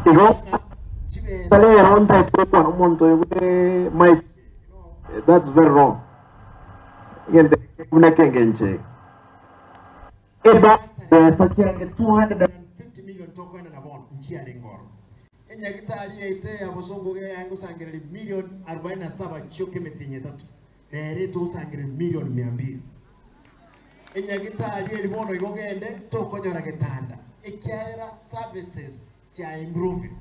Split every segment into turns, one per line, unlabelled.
That's very wrong. Again, $250 million token and about Chiaringor. And Yagitali ate a Bosongo Angus Angry million Arbina Saba Chokimetin that there is 200 million Miambi. And Yagitali Mono Gogende, Tokonya Gatanda. A Kara services are improving.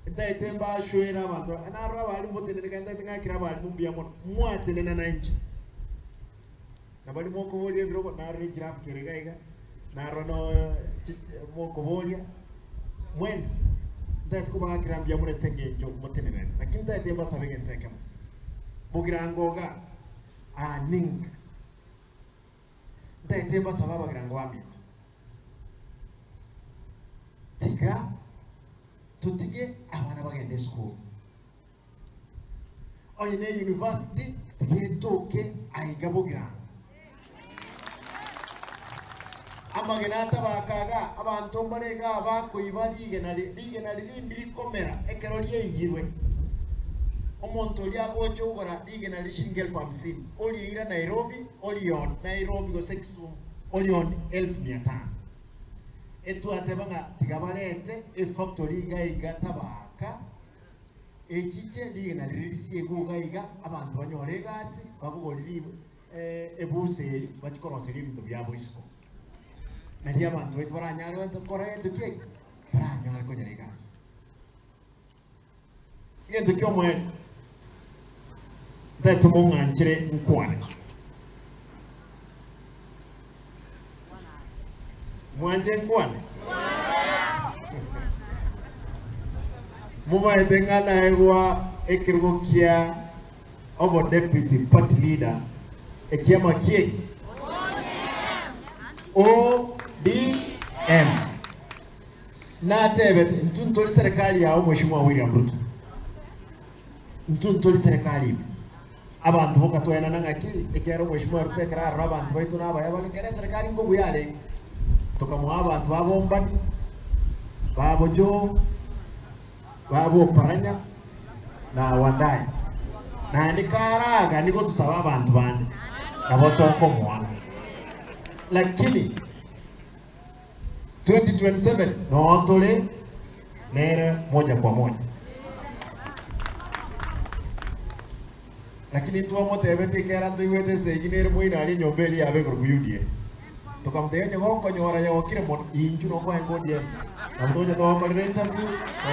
They temba showing about and I rather put in the Canada Crabal Mubiamon, more than an inch. Nobody more Covolia, Nari Giraffe Kiriga, Narono Mocovolia. Whence that Kuba Grambiamon singing joke Motin, I can't that they must have again taken. Mograngoga, a ning. They temba Savaba Grangwami. Tika. Tutige abana bagende school oyine university tige toke aigabogira amagenata bakaga abantu mbarega bakoibalige na lindi komera ekerolie yirwe omonto lya gocho gora dige na lishingel 50 oli ira Nairobi Nairobi go 6 olion 1500 etu atebanga tigabalete e factory gaiga tabaka echiche ligena lirisi egugaiga abantu banyore gasi babugoliri ebuseri bachikoroseri ibintu byabo isiko nari abantu betu baranyare bantu koreye duke baranyare konyere gasi igento kyomwe datu munganchire nkwane Mwanje nkwane Muma etengana ewa ekirgokia Obo deputy party leader Ekiama kieki ODM Na tebet Ntuntoli serikali ya Mheshimiwa William Ruto Ntuntoli serikali Abantu boka tuena nangaki Ekiaro Mheshimiwa Ruto ekara abantu baitu naba Yabali kere serikali ngogu yale Tokamuha abantu babombani babojo babo paranya na wandai na nikaraga niko tusaba abantu bande nabo toko mwana lakini 2027 no tole nere moja kwa moja lakini tuwa mote eventi kera ndo iwete sejinere mwina ali nyombeli ya vekoro kuyudie Tokamte nyo ko nyora ya wakire mon inju no kwa ngodia na mtoja to ko le interview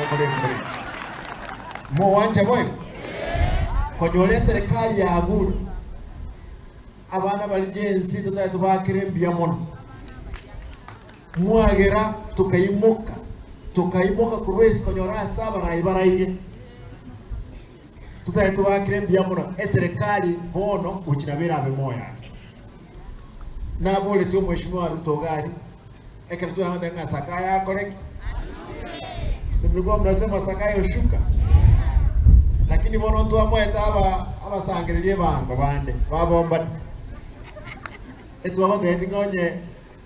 ko le mo wanje boy ko nyore serikali ya aguru abana balijensi tutatu bakire biamon muagera tukaimoka kurwesi ko nyora saba na ibaraige tutatu bakire biamon serikali bono uchinabira abe moya na bole tu Mheshimiwa Ruto gari ekera tu hanga sakaya correct simlikuwa mnasema sakaya ushuka lakini bono tu amweta aba sangirilie bango bande babomba etu aba ndendi ngonye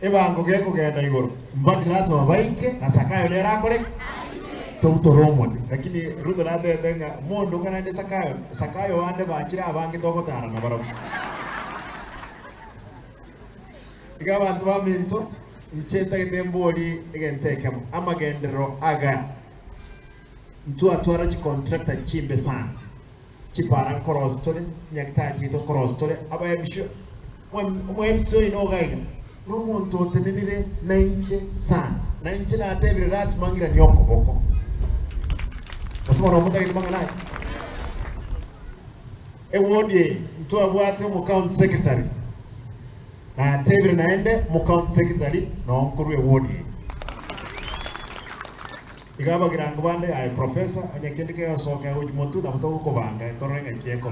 ebango geko genda igoro mbandi lazima baike na sakaya lera correct to romote lakini Ruto na ndenga mondo kana ndi sakaya wande bachira abangi togotara na barabu Ikawa antuwa minto, ncheta itembori igenteke amagendero aga ntu atwara chi contractor chimbe sana chipara korostore nyakta chito korostore aba yabisho mwemisho inogaina rumonto tenenire nainche sana nainche na atebire ras mangira nyoko boko osoma no muta kitmanga nayo ewodie ntu abwate mu county secretary na tebire naende mu county secretary no nkurwe wodi igaba girango bande ay professor anyakendike yasoka uji motu na mutoko banga torenga kieko